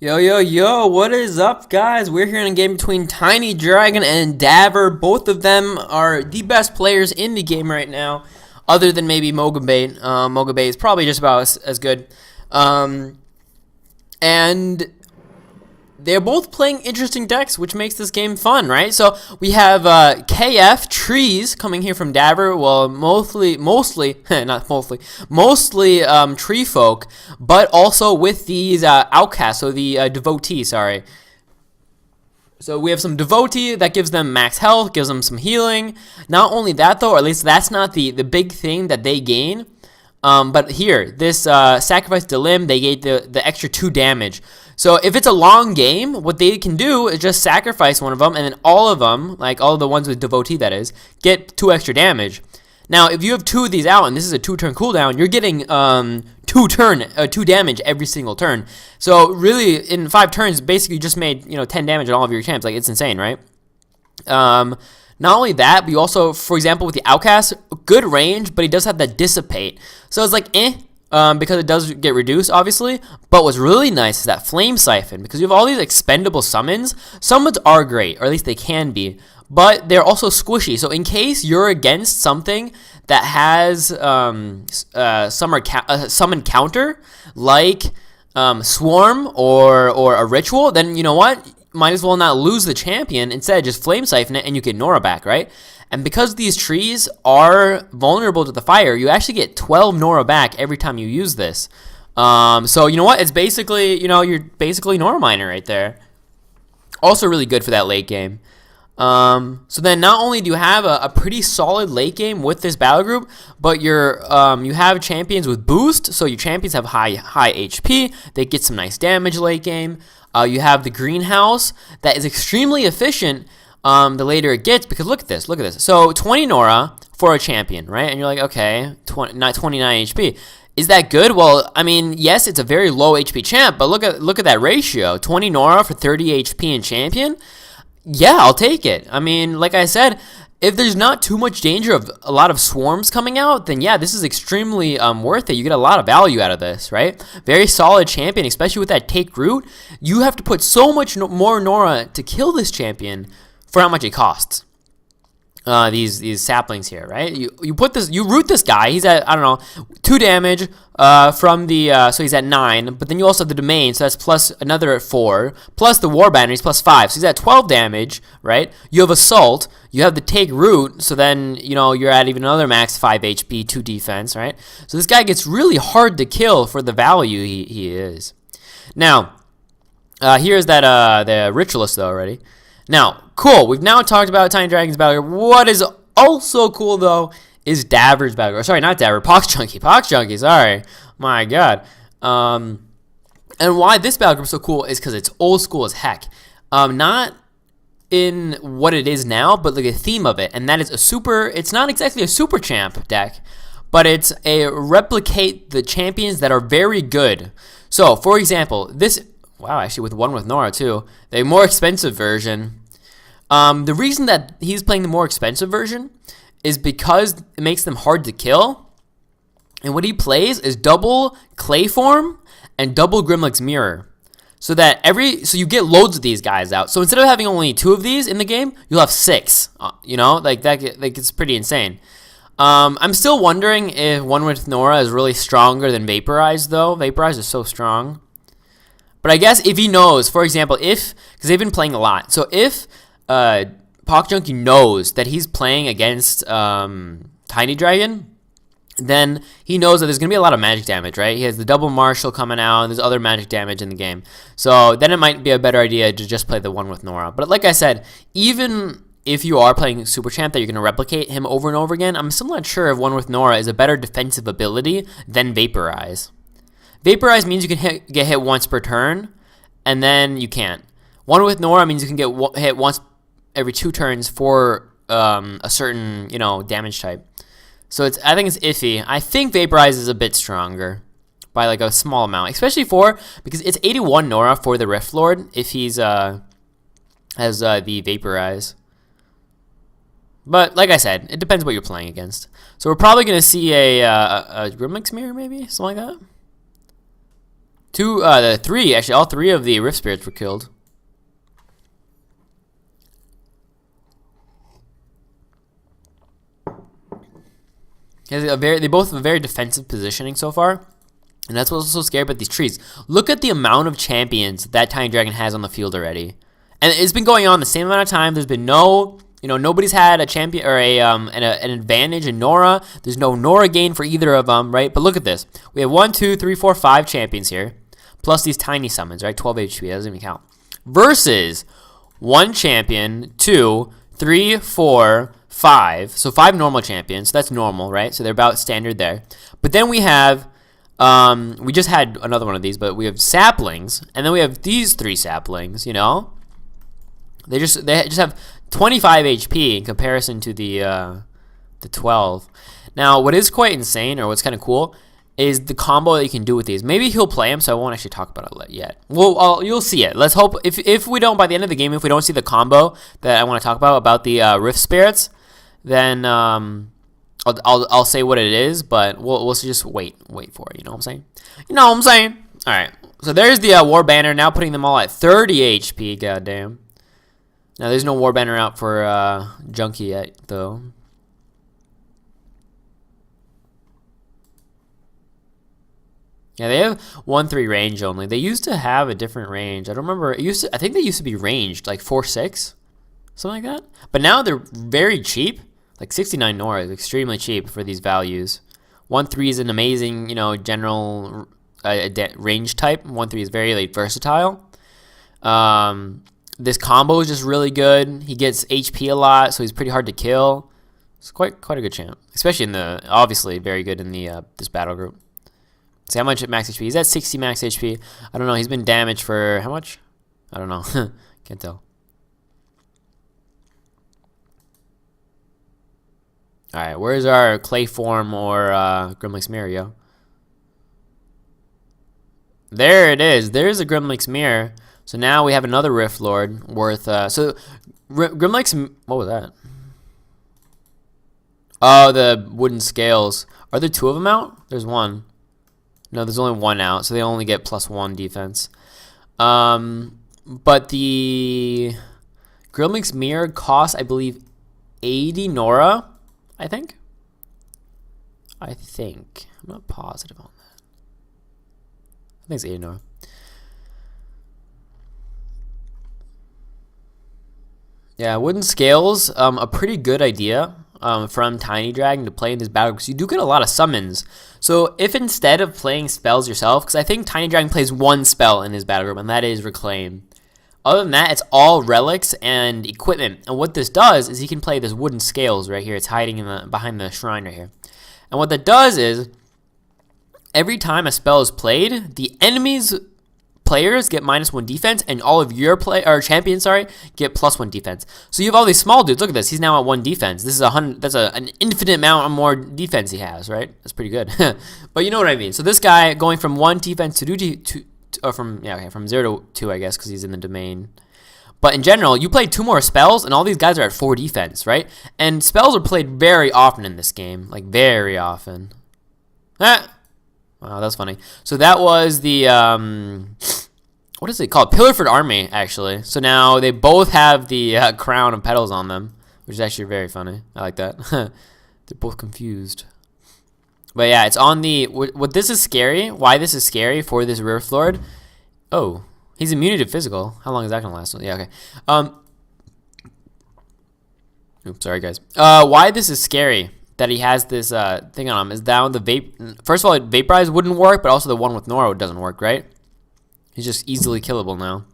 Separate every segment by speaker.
Speaker 1: Yo, yo, yo, what is up, guys? We're here in a game between Tinydragon and Daver. Both of them are the best players in the game right now, other than maybe Mogabate. Mogabate is probably just about as good. And they're both playing interesting decks, which makes this game fun, right? So we have KF Trees coming here from Daver. Well, mostly Tree Folk, but also with these Outcasts, so the Devotee, sorry. So we have some Devotee that gives them max health, gives them some healing. Not only that, though, or at least that's not the big thing that they gain. But here, this Sacrifice Delim, they get the extra 2 damage. So if it's a long game, what they can do is just sacrifice one of them, and then all of them, like all of the ones with Devotee that is, get 2 extra damage. Now, if you have 2 of these out, and this is a 2-turn cooldown, you're getting 2 damage every single turn. So really, in 5 turns, basically you just made 10 damage on all of your champs. Like, it's insane, right? Not only that, but you also, for example, with the Outcast, good range, but he does have that Dissipate. So it's like, because it does get reduced, obviously. But what's really nice is that Flame Siphon, because you have all these expendable summons. Summons are great, or at least they can be, but they're also squishy. So in case you're against something that has summon counter, like Swarm or a Ritual, then you know what? Might as well not lose the champion. Instead, just Flame Siphon it and you get Nora back, right? And because these trees are vulnerable to the fire, you actually get 12 Nora back every time you use this. So you know what? It's basically, you're basically Nora Miner right there. Also really good for that late game. So then not only do you have a pretty solid late game with this battle group, but you have champions with boost, so your champions have high HP. They get some nice damage late game. You have the greenhouse that is extremely efficient the later it gets, because look at this. So 20 Nora for a champion, right? And you're like, okay, 29 HP. Is that good? Well, I mean, yes, it's a very low HP champ, but look at that ratio. 20 Nora for 30 HP in champion. Yeah, I'll take it. I mean, like I said, if there's not too much danger of a lot of swarms coming out, then yeah, this is extremely worth it. You get a lot of value out of this, right? Very solid champion, especially with that take root. You have to put so much more Nora to kill this champion for how much it costs. These saplings here, right? You root this guy. He's at, I don't know, 2 damage from the so he's at 9. But then you also have the domain, so that's plus another 4, plus the war banner, he's plus 5, so he's at 12 damage, right? You have assault, you have the take root, so then you're at even another max 5 HP, 2 defense, right? So this guy gets really hard to kill for the value he is. Now, here's that the ritualist though already. Now, cool, we've now talked about Tinydragon's battle group. What is also cool, though, is Daver's battle group. Sorry, not Daver, Poxjunkie, sorry. My God. And why this battle group is so cool is because it's old school as heck. Not in what it is now, but like the theme of it, and that is it's not exactly a super champ deck, but it's a replicate the champions that are very good. So, for example, actually with one with Nora too, the more expensive version. The reason that he's playing the more expensive version is because it makes them hard to kill. And what he plays is double Clayform and double Grimlock's Mirror. So you get loads of these guys out. So instead of having only 2 of these in the game, you'll have 6. Like it's pretty insane. I'm still wondering if one with Nora is really stronger than Vaporize though. Vaporize is so strong. But I guess if he knows, for example, because they've been playing a lot. So if Poxjunkie knows that he's playing against Tinydragon, then he knows that there's going to be a lot of magic damage, right? He has the double Marshal coming out, and there's other magic damage in the game. So then it might be a better idea to just play the one with Nora. But like I said, even if you are playing Super Champ that you're going to replicate him over and over again, I'm still not sure if one with Nora is a better defensive ability than Vaporize. Vaporize means you can get hit once per turn, and then you can't. One with Nora means you can get hit once every 2 turns for a certain damage type. So I think it's iffy. I think Vaporize is a bit stronger by like a small amount, especially because it's 81 Nora for the Riftlord if he's has the Vaporize. But like I said, it depends what you're playing against. So we're probably gonna see a Grimlock's Mirror, maybe something like that. Three, actually, all three of the Rift Spirits were killed. They both have a very defensive positioning so far. And that's what's so scary about these trees. Look at the amount of champions that Tinydragon has on the field already. And it's been going on the same amount of time. There's been nobody's had a champion or an advantage in Nora. There's no Nora gain for either of them, right? But look at this. We have 1, 2, 3, 4, 5 champions here. Plus these tiny summons, right? 12 HP, that doesn't even count. Versus 1 champion, 2, 3, 4, 5. So 5 normal champions. So that's normal, right? So they're about standard there. But then we have, we just had another one of these, but we have saplings. And then we have these 3 saplings, you know? They just have 25 HP in comparison to the 12. Now, what is quite insane, or what's kind of cool, is the combo that you can do with these. Maybe he'll play them, so I won't actually talk about it yet. Well, you'll see it. Let's hope, if we don't, by the end of the game, if we don't see the combo that I want to talk about the Rift Spirits, then I'll say what it is, but we'll just wait for it, you know what I'm saying? You know what I'm saying? Alright, so there's the War Banner, now putting them all at 30 HP, goddamn. Now, there's no War Banner out for Junkie yet, though. Yeah, they have 1-3 range only. They used to have a different range. I don't remember. I think they used to be ranged, like 4-6, something like that. But now they're very cheap. Like 69 Nora is extremely cheap for these values. 1-3 is an amazing, general range type. 1-3 is very versatile. This combo is just really good. He gets HP a lot, so he's pretty hard to kill. It's quite a good champ, especially obviously very good in this battle group. See how much max HP? He's at 60 max HP. I don't know. He's been damaged for how much? I don't know. Can't tell. All right, where's our clay form or Grimlick's Mirror, yo? There it is. There's a Grimlick's Mirror. So now we have another Riftlord worth. So Grimlick's. What was that? Oh, the wooden scales. Are there 2 of them out? There's 1. No, there's only 1 out, so they only get +1 defense. But the Grimlick's Mirror costs, I believe, 80 Nora. I think. I'm not positive on that. I think it's 80 Nora. Yeah, wooden scales, a pretty good idea from Tinydragon to play in this battle because you do get a lot of summons. So if instead of playing spells yourself, because I think Tinydragon plays 1 spell in his battle group, and that is Reclaim. Other than that, it's all relics and equipment. And what this does is he can play this wooden scales right here. It's hiding behind the shrine right here. And what that does is every time a spell is played, the enemy's players get -1 defense, and all of your champions, get +1 defense. So you have all these small dudes. Look at this. He's now at 1 defense. This is 100. That's an infinite amount of more defense he has, right? That's pretty good. But you know what I mean. So this guy going from 1 defense to from 0 to 2, I guess, because he's in the domain. But in general, you play 2 more spells, and all these guys are at 4 defense, right? And spells are played very often in this game, like very often. Wow, that's funny. So that was the what is it called? Pillarford Army, actually. So now they both have the crown of petals on them, which is actually very funny. I like that. They're both confused. But yeah, it's on the what this is scary. Why this is scary for this Riftlord? Oh, he's immune to physical. How long is that gonna last? Yeah, okay. Oops, sorry guys. Why this is scary that he has this thing on him is down the vape. First of all, Vaporize wouldn't work, but also the one with Nora doesn't work, right? He's just easily killable now.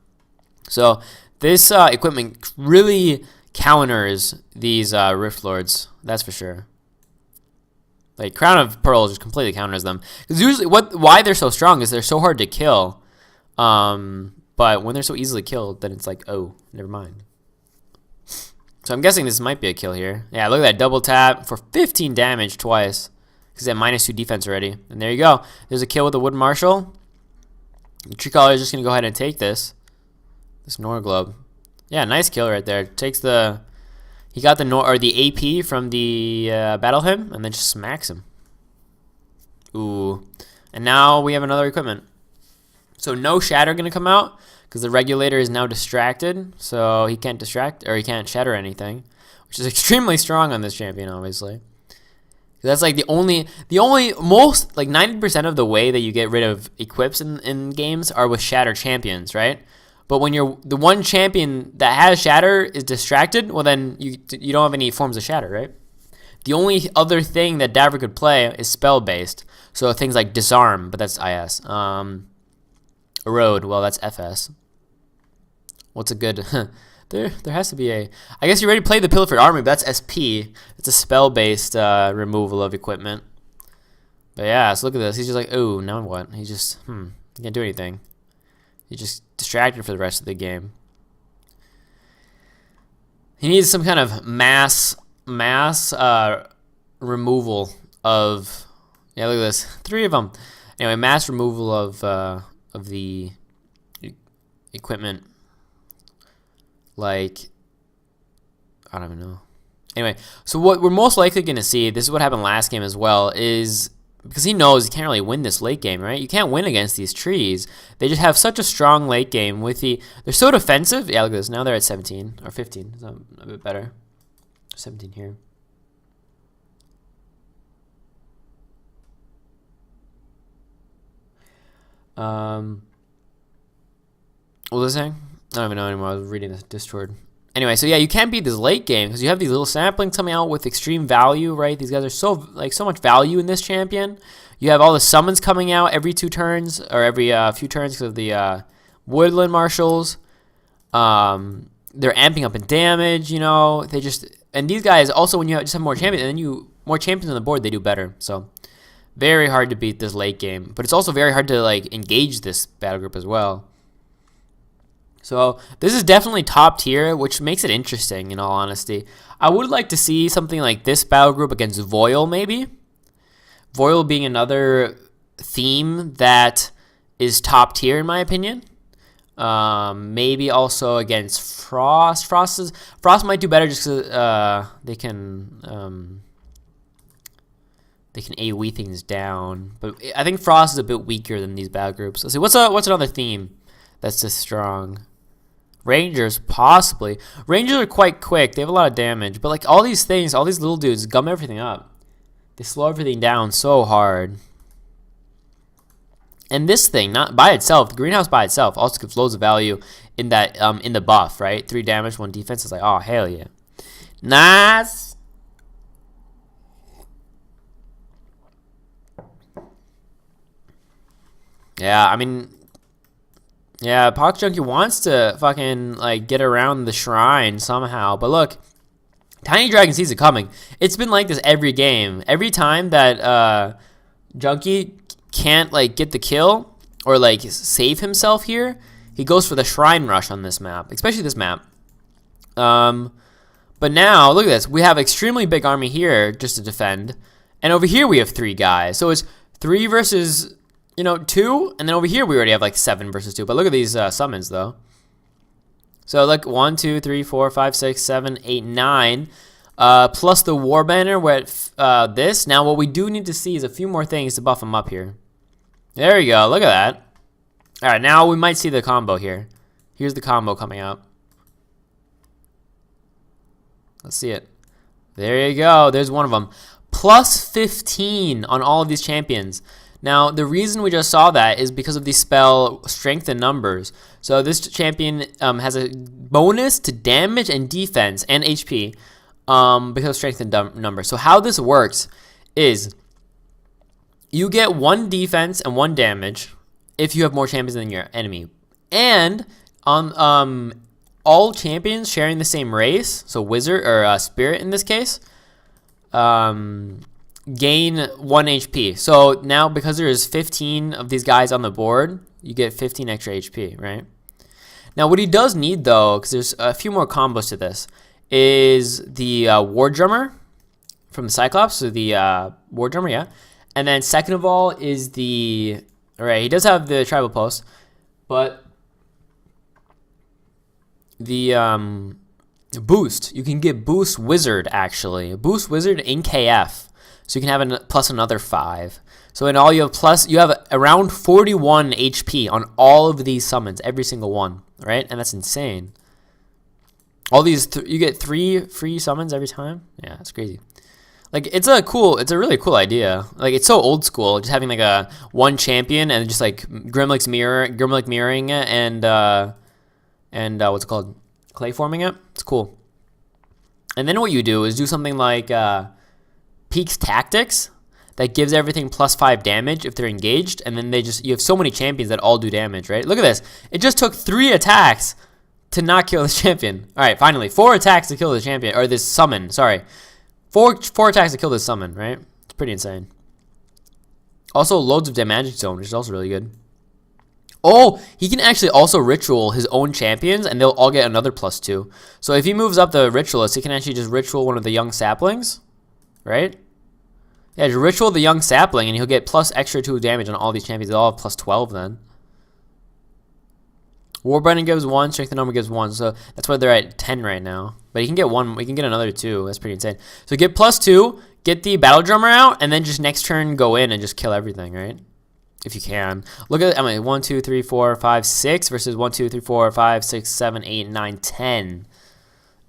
Speaker 1: So this equipment really counters these Riftlords. That's for sure. Like Crown of Pearls just completely counters them. Because usually, why they're so strong is they're so hard to kill. But when they're so easily killed, then it's like, oh, never mind. So I'm guessing this might be a kill here. Yeah, look at that double tap for 15 damage twice. Because they have -2 defense already. And there you go. There's a kill with the Wood Marshal. The Tree Caller is just gonna go ahead and take this Nora Globe. Yeah, nice kill right there. Takes the. He got the AP from the Battle Hymn, and then just smacks him. Ooh. And now we have another equipment. So no shatter gonna come out because the regulator is now distracted, so he can't distract or he can't shatter anything, which is extremely strong on this champion, obviously. That's like the only most like 90% of the way that you get rid of equips in games are with shatter champions, right? But when the one champion that has shatter is distracted, well then you don't have any forms of shatter, right? The only other thing that Davra could play is spell based, so things like disarm, but that's IS. Erode, well that's FS. What's a good? There has to be a. I guess you already played the Pilfered Army, but that's SP. It's a spell based removal of equipment. But yeah, so look at this. He's just like, oh, now what? He just he can't do anything. He's just distracted for the rest of the game. He needs some kind of mass removal of. Yeah, look at this. 3 of them. Anyway, mass removal of the equipment. Like, I don't even know. Anyway, so what we're most likely going to see, this is what happened last game as well, is because he knows he can't really win this late game, right? You can't win against these trees. They just have such a strong late game with they're so defensive. Yeah, look at this. Now they're at 17 or 15. So a bit better. 17 here. What was I saying? I don't even know anymore. I was reading this Discord. Anyway, so yeah, you can't beat this late game because you have these little samplings coming out with extreme value, right? These guys are so much value in this champion. You have all the summons coming out every 2 turns or every few turns because of the woodland marshals. They're amping up in damage, you know. And these guys also, when you just have more champions, and then more champions on the board, they do better. So very hard to beat this late game, but it's also very hard to like engage this battle group as well. So this is definitely top tier, which makes it interesting, in all honesty. I would like to see something like this battle group against Voil, maybe. Voil being another theme that is top tier, in my opinion. Maybe also against Frost. Frost might do better just because they can AoE things down. But I think Frost is a bit weaker than these battle groups. Let's see, what's another theme that's just strong? Rangers, possibly. Rangers are quite quick. They have a lot of damage. But like all these things, all these little dudes gum everything up. They slow everything down so hard. And this thing, not by itself, the greenhouse by itself also gives loads of value in that in the buff, right? 3 damage, 1 defense. It's like, oh hell yeah. Nice. Yeah, I mean, yeah, Poxjunkie wants to fucking like get around the shrine somehow, but look, Tinydragon sees it coming. It's been like this every game. Every time that Junkie can't like get the kill or like save himself here, he goes for the shrine rush on this map, especially this map. But now look at this. We have extremely big army here just to defend, and over here we have 3 guys. So it's 3 versus 2, and then over here we already have like 7 versus 2. But look at these summons though. So look, 1, 2, 3, 4, 5, 6, 7, 8, 9. Plus the war banner with this. Now what we do need to see is a few more things to buff him up here. There we go. Look at that. All right, now we might see the combo here. Here's the combo coming out. Let's see it. There you go. There's one of them. Plus 15 on all of these champions. Now, the reason we just saw that is because of the spell Strength in Numbers. So this champion has a bonus to damage and defense and HP because of Strength in Numbers. So how this works is you get 1 defense and 1 damage if you have more champions than your enemy. And on all champions sharing the same race, so Wizard or Spirit in this case, gain 1 HP. So now because there's 15 of these guys on the board, you get 15 extra HP, right? Now what he does need though, because there's a few more combos to this, is the War Drummer from the Cyclops, so the War Drummer, yeah. And then second of all is the, alright, he does have the Tribal Pulse, but the boost, you can get Boost Wizard actually. Boost Wizard in KF. So you can have plus another 5. So in all you have around 41 HP on all of these summons, every single one, right? And that's insane. All these, you get 3 free summons every time? Yeah, that's crazy. Like, it's a really cool idea. Like, it's so old school, just having like a one champion and just like Grimlick's mirroring it and what's it called? Clay forming it. It's cool. And then what you do is do something like Peak's Tactics that gives everything plus 5 damage if they're engaged, and then you have so many champions that all do damage, right? Look at this. It just took 3 attacks to not kill this champion. All right, finally, 4 attacks to kill the champion, or this summon, sorry. 4 attacks to kill this summon, right? It's pretty insane. Also, loads of damage zone, which is also really good. Oh, he can actually also ritual his own champions, and they'll all get another +2. So if he moves up the ritualist, he can actually just ritual one of the young saplings, right? Yeah, just ritual the young sapling, and he'll get extra 2 damage on all these champions. They'll all have +12 then. Warbinding gives 1, Strength and Armor gives 1, so that's why they're at 10 right now. But he can get 1, he can get another 2. That's pretty insane. So get +2, get the Battle Drummer out, and then just next turn go in and just kill everything, right? If you can. Look at, 1, 2, 3, 4, 5, 6 versus 1, 2, 3, 4, 5, 6, 7, 8, 9, 10.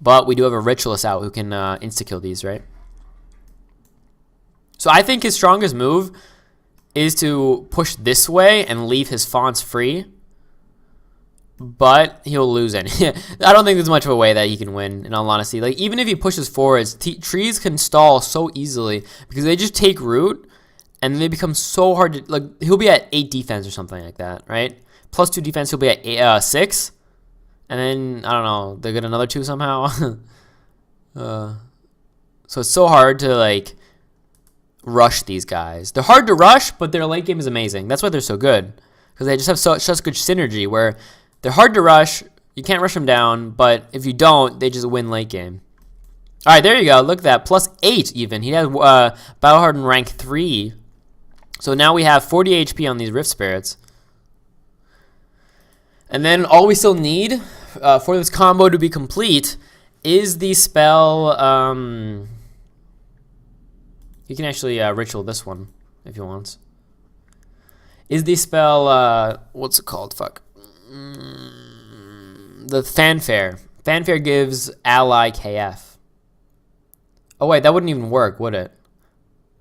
Speaker 1: But we do have a Ritualist out who can insta-kill these, right? So I think his strongest move is to push this way and leave his fonts free. But he'll lose any. I don't think there's much of a way that he can win, in all honesty. Like, even if he pushes forwards, trees can stall so easily because they just take root and they become so hard to, like, he'll be at 8 defense or something like that, right? +2 defense, he'll be at 6. And then, I don't know, they'll get another 2 somehow. So it's so hard to, like, rush these guys. They're hard to rush, but their late game is amazing. That's why they're so good. Because they just have such good synergy where they're hard to rush. You can't rush them down, but if you don't, they just win late game. All right, there you go. Look at that. +8 even. He has Battle Hardened rank 3. So now we have 40 HP on these Rift Spirits. And then all we still need for this combo to be complete is the spell. You can actually ritual this one if you want. Is the spell, what's it called? Fuck. The Fanfare. Fanfare gives ally KF. Oh wait, that wouldn't even work, would it?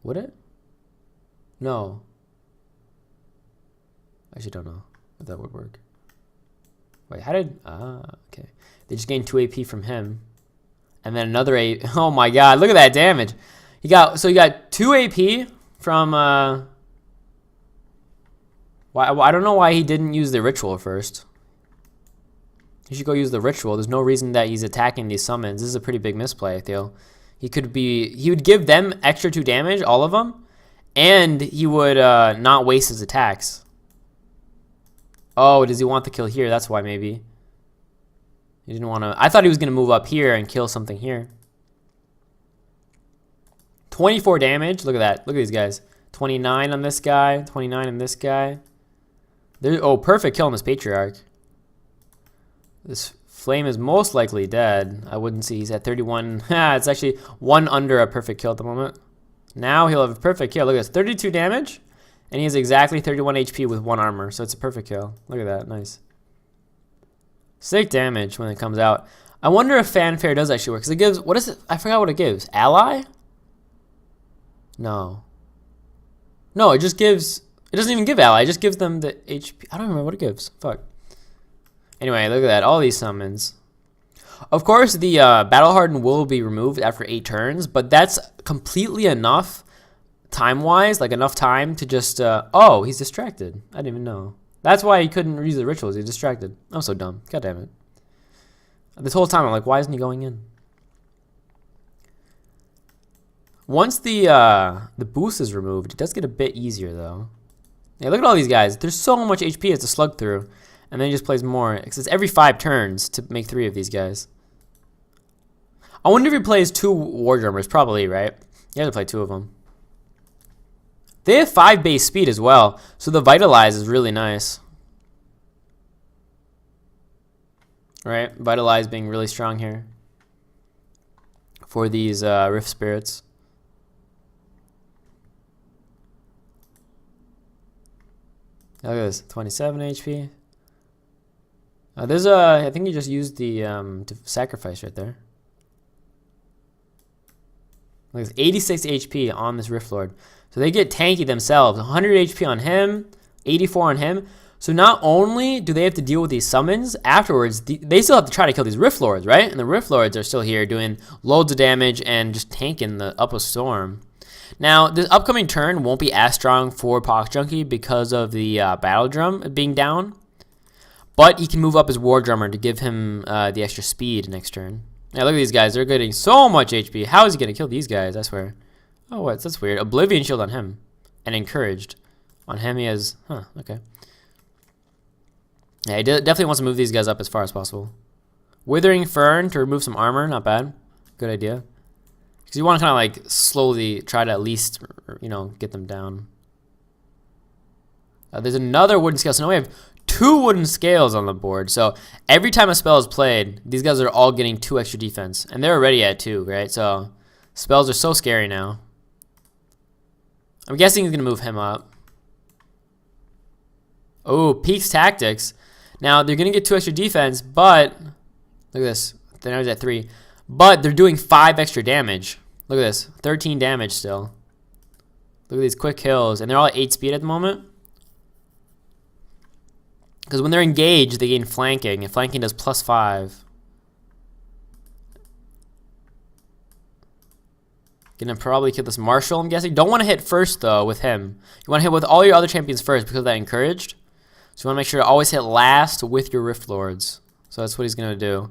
Speaker 1: Would it? No. I actually don't know if that would work. Wait, how did... okay. They just gained 2 AP from him. And then another 8... Oh my god, look at that damage. He got 2 AP from... I don't know why he didn't use the ritual first. He should go use the ritual. There's no reason that he's attacking these summons. This is a pretty big misplay, I feel. He would give them extra 2 damage, all of them, and he would not waste his attacks. Oh, does he want the kill here? That's why, maybe. He didn't want to... I thought he was going to move up here and kill something here. 24 damage. Look at that. Look at these guys. 29 on this guy. 29 on this guy. Oh, perfect kill on this Patriarch. This Flame is most likely dead. I wouldn't see. He's at 31. It's actually 1 under a perfect kill at the moment. Now he'll have a perfect kill. Look at this. 32 damage. And he has exactly 31 HP with 1 armor. So it's a perfect kill. Look at that. Nice. Sick damage when it comes out. I wonder if Fanfare does actually work. Because it gives... What is it? I forgot what it gives. Ally? No. No, it just gives... It doesn't even give ally. It just gives them the HP. I don't remember what it gives. Fuck. Anyway, look at that. All these summons. Of course, the Battle Harden will be removed after 8 turns, but that's completely enough time-wise, like enough time to just... oh, he's distracted. I didn't even know. That's why he couldn't use the rituals. He's distracted. I'm so dumb. God damn it. This whole time, I'm like, why isn't he going in? Once the boost is removed, it does get a bit easier, though. Yeah, look at all these guys. There's so much HP it's to slug through. And then he just plays more. It's every 5 turns to make 3 of these guys. I wonder if he plays 2 War Drummers. Probably, right? He has to play 2 of them. They have 5 base speed as well. So the Vitalize is really nice. Right? Vitalize being really strong here. For these Rift Spirits. Look at this, 27 HP. There's a, I think you just used the sacrifice right there. Look, it's 86 HP on this Riftlord. So they get tanky themselves. 100 HP on him, 84 on him. So not only do they have to deal with these summons, afterwards, they still have to try to kill these Riftlords, right? And the Riftlords are still here doing loads of damage and just tanking the Up a Storm. Now, this upcoming turn won't be as strong for Poxjunkie because of the Battle Drum being down. But he can move up his War Drummer to give him the extra speed next turn. Yeah, look at these guys. They're getting so much HP. How is he going to kill these guys? I swear. Oh, what? That's weird. Oblivion Shield on him. And Encouraged. On him he has... Huh, okay. Yeah, he definitely wants to move these guys up as far as possible. Withering Fern to remove some armor. Not bad. Good idea. Because you want to kind of like slowly try to at least, you know, get them down. There's another wooden scale. So now we have 2 wooden scales on the board. So every time a spell is played, these guys are all getting 2 extra defense. And they're already at 2, right? So spells are so scary now. I'm guessing he's going to move him up. Oh, Peak's Tactics. Now, they're going to get 2 extra defense, but... Look at this. Then I was at 3. But they're doing 5 extra damage. Look at this. 13 damage still. Look at these quick kills. And they're all at 8 speed at the moment. Because when they're engaged, they gain flanking. And flanking does +5. Gonna probably kill this Marshal, I'm guessing. Don't want to hit first, though, with him. You want to hit with all your other champions first because of that Encouraged. So you want to make sure to always hit last with your Riftlords. So that's what he's going to do.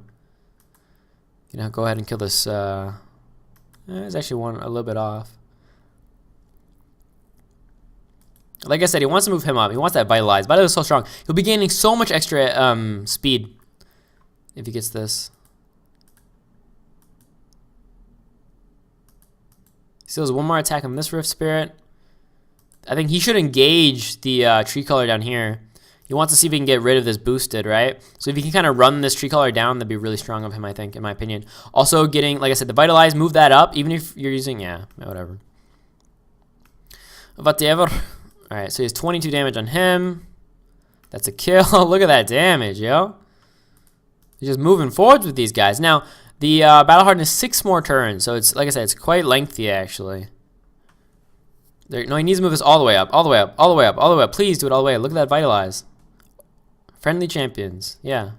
Speaker 1: You know, go ahead and kill this. It's actually one a little bit off. Like I said, he wants to move him up. He wants that Vitalize. Vitalize is so strong. He'll be gaining so much extra speed if he gets this. He still has one more attack on this Rift Spirit. I think he should engage the Tree Color down here. He wants to see if he can get rid of this boosted, right? So if he can kind of run this Tree Color down, that'd be really strong of him, I think, in my opinion. Also getting, like I said, the Vitalize, move that up, even if you're using, yeah, whatever. Whatever. Alright, so he has 22 damage on him. That's a kill. Look at that damage, yo. He's just moving forwards with these guys. Now, the Battle Harden is 6 more turns, so it's, like I said, it's quite lengthy, actually. No, he needs to move this all the way up, all the way up, all the way up, all the way up. Please do it all the way up. Look at that Vitalize. Friendly champions, yeah.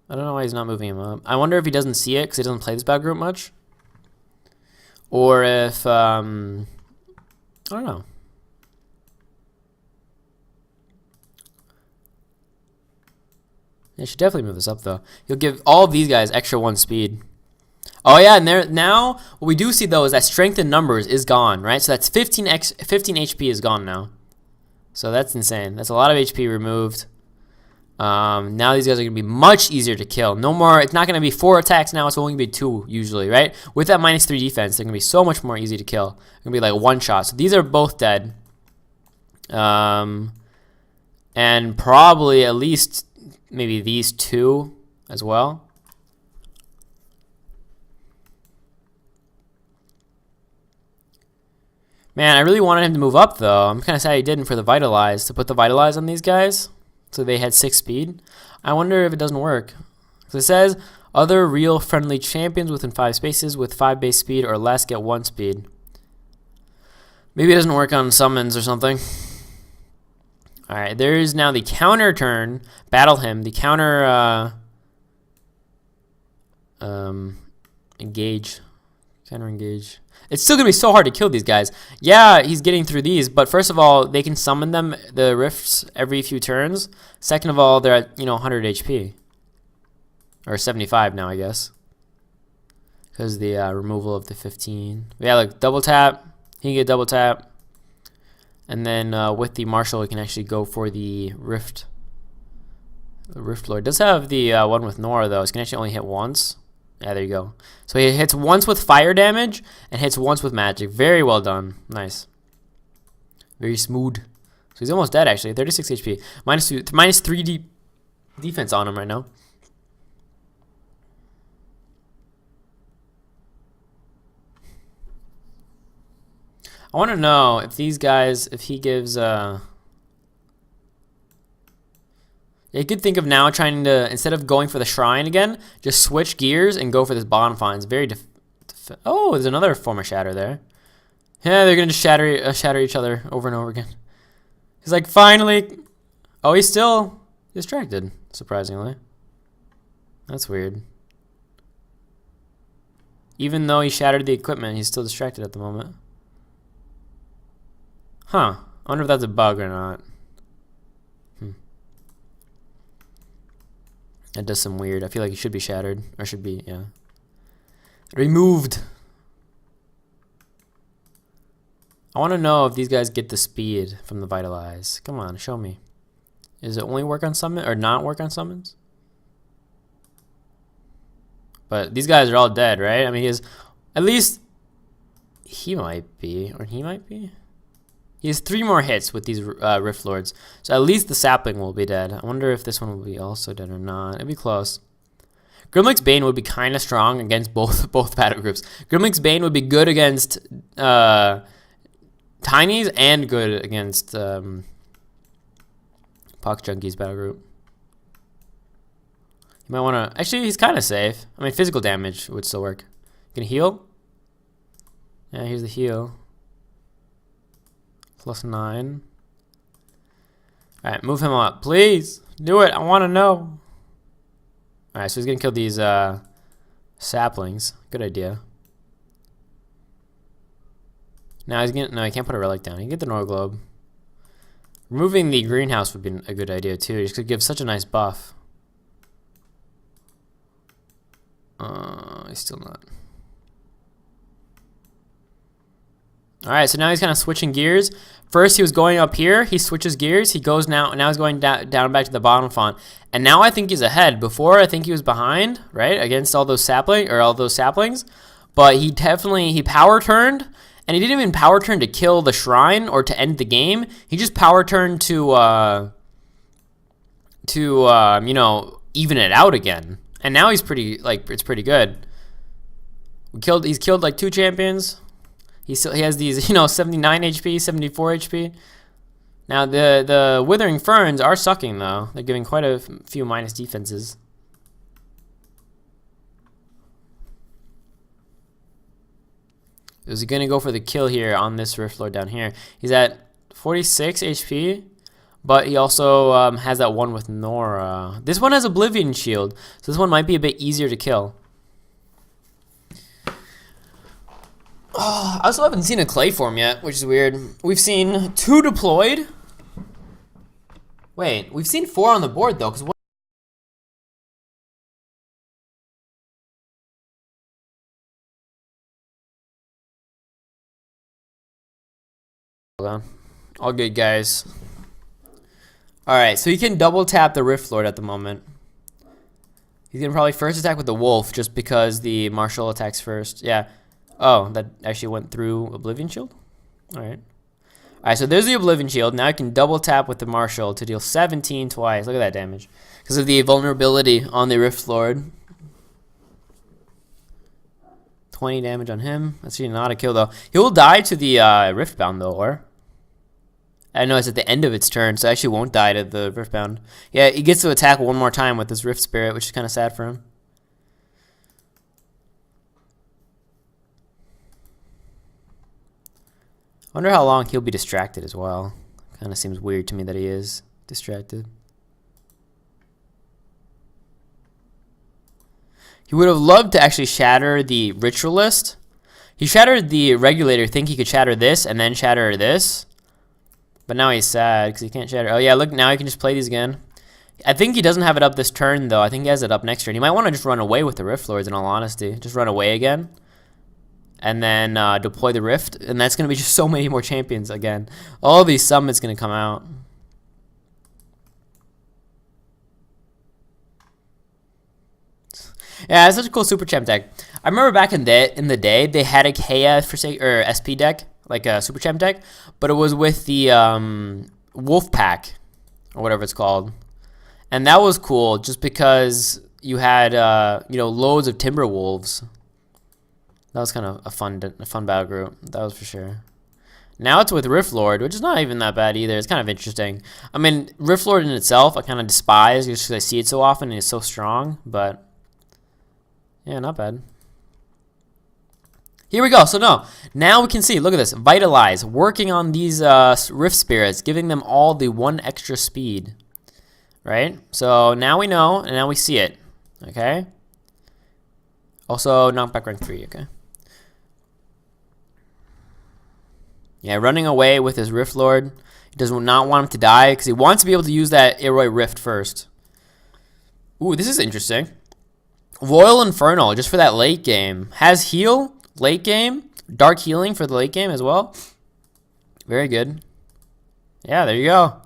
Speaker 1: I don't know why he's not moving him up. I wonder if he doesn't see it because he doesn't play this battle group much. Or if, I don't know. Yeah, should definitely move this up, though. He'll give all of these guys extra 1 speed. Oh, yeah, and there now, what we do see, though, is that strength in numbers is gone, right? So that's 15 HP is gone now. So that's insane. That's a lot of HP removed. Now these guys are going to be much easier to kill. No more, it's not going to be 4 attacks now, it's only going to be 2 usually, right? With that -3 defense, they're going to be so much more easy to kill. They're going to be like 1 shot. So these are both dead. And probably at least maybe these 2 as well. Man, I really wanted him to move up, though. I'm kind of sad he didn't for the Vitalize, to put the Vitalize on these guys, so they had 6 speed. I wonder if it doesn't work. So it says, other real friendly champions within 5 spaces with 5 base speed or less get 1 speed. Maybe it doesn't work on summons or something. Alright, there is now the counter turn. Battle him. The counter, engage. Counter engage. It's still going to be so hard to kill these guys. Yeah, he's getting through these, but first of all, they can summon them, the rifts, every few turns. Second of all, they're at, 100 HP. Or 75 now, I guess. Because the removal of the 15. But yeah, like double tap. He can get double tap. And then with the Marshal, he can actually go for the Rift. The Riftlord does have the one with Nora, though. He can actually only hit once. Yeah, there you go. So he hits once with fire damage and hits once with magic. Very well done. Nice. Very smooth. So he's almost dead, actually. 36 HP. Minus 3 defense on him right now. I want to know if these guys, if he gives, you could think of now trying to, instead of going for the shrine again, just switch gears and go for this bonfire. It's very, oh, there's another form of shatter there. Yeah, they're going to just shatter each other over and over again. He's like, finally. Oh, he's still distracted, surprisingly. That's weird. Even though he shattered the equipment, he's still distracted at the moment. Huh. I wonder if that's a bug or not. That does some weird. I feel like he should be shattered. Or should be, yeah. Removed. I want to know if these guys get the speed from the Vitalize. Come on, show me. Does it only work on summon or not work on summons? But these guys are all dead, right? I mean, he has, at least he might be, or he might be. He has 3 more hits with these Riftlords, so at least the sapling will be dead. I wonder if this one will be also dead or not. It'd be close. Grimlick's Bane would be kind of strong against both battle groups. Grimlick's Bane would be good against Tinies and good against Poxjunkie's battle group. You might want to... Actually, he's kind of safe. I mean, physical damage would still work. Gonna heal? Yeah, here's the heal. +9. Alright, move him up. Please! Do it! I want to know! Alright, so he's gonna kill these saplings. Good idea. Now he's gonna... No, he can't put a relic down. He can get the Nor Globe. Removing the greenhouse would be a good idea, too. It could give such a nice buff. He's still not. Alright, so now he's kind of switching gears. First, he was going up here. He switches gears. He goes now he's going down back to the bottom font. And now I think he's ahead. Before, I think he was behind, right? Against all those saplings. But he power turned. And he didn't even power turn to kill the shrine or to end the game. He just power turned to you know, even it out again. And now he's pretty, like, it's pretty good. He's killed like 2 champions. He has these, you know, 79 HP, 74 HP. Now the Withering Ferns are sucking though. They're giving quite a few minus defenses. Is he gonna go for the kill here on this Riftlord down here? He's at 46 HP. But he also has that one with Nora. This one has Oblivion Shield, so this one might be a bit easier to kill. Oh, I also haven't seen a clay form yet, which is weird. We've seen 2 deployed. Wait, we've seen 4 on the board though, because hold on. All good, guys. Alright, so he can double tap the Riftlord at the moment. He's going to probably first attack with the Wolf just because the Martial attacks first. Yeah. Oh, that actually went through Oblivion Shield? Alright. Alright, so there's the Oblivion Shield. Now I can double tap with the Martial to deal 17 twice. Look at that damage. Because of the vulnerability on the Riftlord. 20 damage on him. That's really not a kill though. He will die to the Riftbound though, or... I know it's at the end of its turn, so it actually won't die to the Riftbound. Yeah, he gets to attack one more time with this Rift Spirit, which is kind of sad for him. I wonder how long he'll be distracted as well. Kind of seems weird to me that he is distracted. He would have loved to actually shatter the Ritualist. He shattered the Regulator, think he could shatter this and then shatter this. But now he's sad because he can't shatter. Oh yeah, look, now he can just play these again. I think he doesn't have it up this turn though. I think he has it up next turn. He might want to just run away with the Riftlords in all honesty. Just run away again. And then deploy the Rift. And that's going to be just so many more champions again. All these summons going to come out. Yeah, it's such a cool Super Champ deck. I remember back in the day, they had a KF or SP deck. Like a Super Champ deck, but it was with the Wolf Pack or whatever it's called, and that was cool just because you had you know, loads of Timberwolves. That was kind of a fun battle group. That was for sure. Now it's with Riftlord, which is not even that bad either. It's kind of interesting. I mean, Riftlord in itself, I kind of despise just because I see it so often and it's so strong. But, yeah, not bad. Here we go. So, no. Now we can see. Look at this. Vitalize. Working on these Rift Spirits. Giving them all the 1 extra speed. Right? So, now we know. And now we see it. Okay? Also, knockback rank 3. Okay? Yeah, running away with his Riftlord. He does not want him to die because he wants to be able to use that Aeroid Rift first. Ooh, this is interesting. Royal Infernal, just for that late game. Has heal, late game. Dark healing for the late game as well. Very good. Yeah, there you go.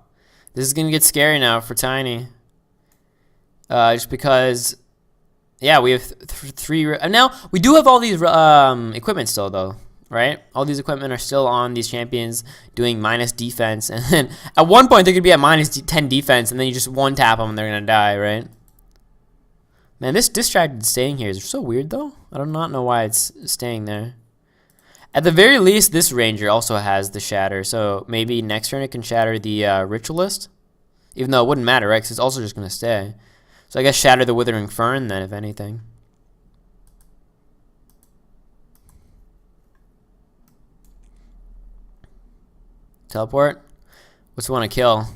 Speaker 1: This is going to get scary now for Tiny. Just because, yeah, we have 3. Now, we do have all these equipment still, though. Right? All these equipment are still on these champions doing minus defense. And then at one point, they could be at minus 10 defense, and then you just one-tap them and they're going to die, right? Man, this distracted staying here is so weird, though. I do not know why it's staying there. At the very least, this ranger also has the shatter. So maybe next turn it can shatter the ritualist. Even though it wouldn't matter, right? Because it's also just going to stay. So I guess shatter the withering fern then, if anything. Teleport? What's the one to kill?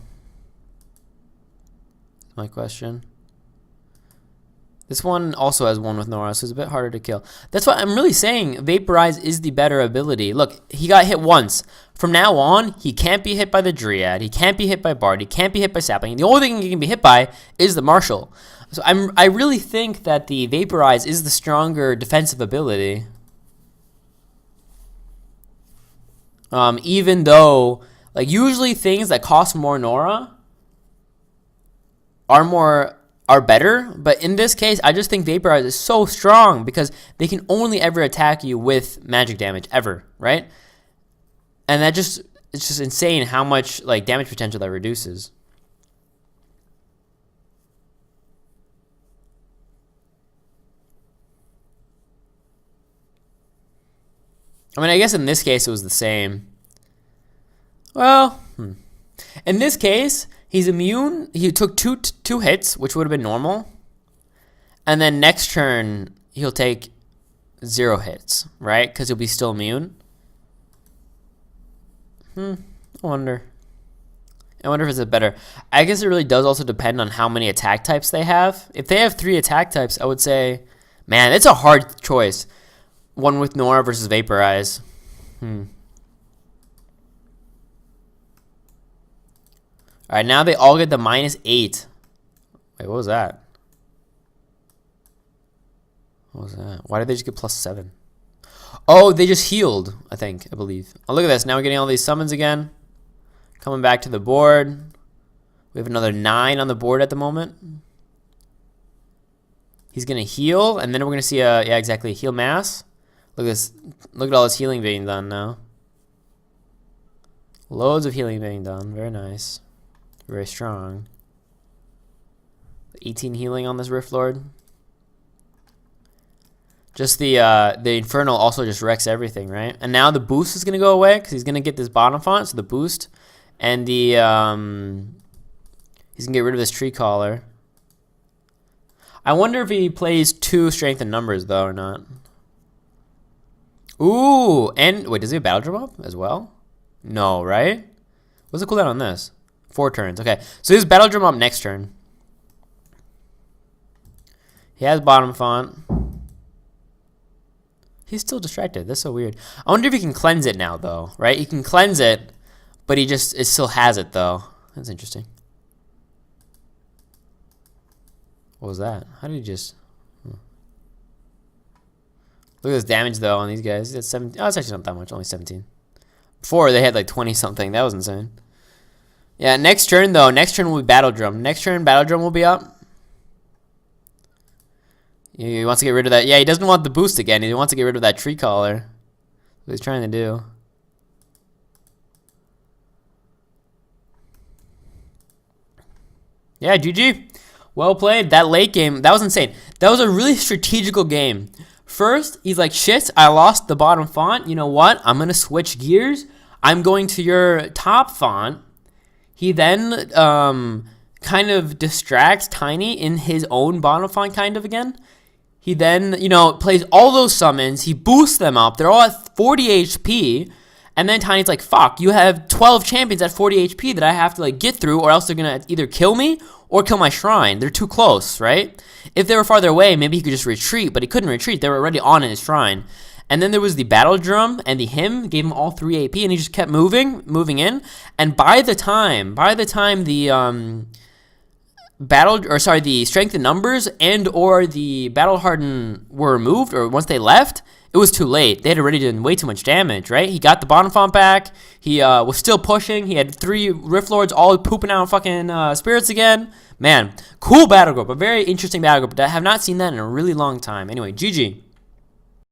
Speaker 1: That's my question. This one also has one with Nora, so it's a bit harder to kill. That's what I'm really saying. Vaporize is the better ability. Look, he got hit once. From now on, he can't be hit by the Dryad. He can't be hit by Bard. He can't be hit by Sapling. The only thing he can be hit by is the Marshal. So I really think that the Vaporize is the stronger defensive ability. Even though, like, usually things that cost more Nora are better, but in this case, I just think Vaporize is so strong because they can only ever attack you with magic damage ever, right? And it's just insane how much like damage potential that reduces. I mean, I guess in this case it was the same. Well, in this case, he's immune. He took two hits, which would have been normal. And then next turn, he'll take 0 hits, right? Because he'll be still immune. I wonder if it's a better. I guess it really does also depend on how many attack types they have. If they have 3 attack types, I would say, man, it's a hard choice. One with Nora versus Vaporize. Alright, now they all get the -8. Wait, what was that? What was that? Why did they just get +7? Oh, they just healed, I believe. Oh, look at this. Now we're getting all these summons again. Coming back to the board. We have another 9 on the board at the moment. He's going to heal, and then we're going to see a, yeah, exactly, heal mass. Look at this. Look at all this healing being done now. Loads of healing being done. Very nice. Very strong. 18 healing on this Riftlord. Just the Infernal also just wrecks everything, right? And now the boost is going to go away because he's going to get this bottom font, so the boost. And the he's going to get rid of this Tree Caller. I wonder if he plays 2 strength and numbers, though, or not. Ooh, and wait, does he have Battle Drum up as well? No, right? What's the cooldown on this? 4 turns. Okay, so he's Battle Drum up next turn. He has bottom font. He's still distracted. That's so weird. I wonder if he can cleanse it now, though, right? He can cleanse it, but it still has it, though. That's interesting. What was that? How did he just... Look at this damage, though, on these guys. He's at 17. Oh, it's actually not that much. Only 17. Before, they had like 20-something. That was insane. Yeah, next turn, though. Next turn will be Battle Drum. Next turn, Battle Drum will be up. He wants to get rid of that. Yeah, he doesn't want the boost again. He wants to get rid of that Tree Caller. What he's trying to do. Yeah, GG. Well played. That late game, that was insane. That was a really strategical game. First, he's like, shit, I lost the bottom font. You know what? I'm going to switch gears. I'm going to your top font. He then kind of distracts Tiny in his own bottom font kind of again. He then, plays all those summons. He boosts them up. They're all at 40 HP. And then Tiny's like, fuck, you have 12 champions at 40 HP that I have to, get through, or else they're going to either kill me or kill my shrine. They're too close, right? If they were farther away, maybe he could just retreat, but he couldn't retreat. They were already on in his shrine. And then there was the battle drum and the hymn gave him all 3 AP, and he just kept moving in. And by the time the the strength in numbers and or the battle harden were removed, or once they left, it was too late. They had already done way too much damage, right? He got the bottom font back. He was still pushing. He had 3 Riftlords all pooping out fucking spirits again. Man, cool battle group. A very interesting battle group. I have not seen that in a really long time. Anyway, GG.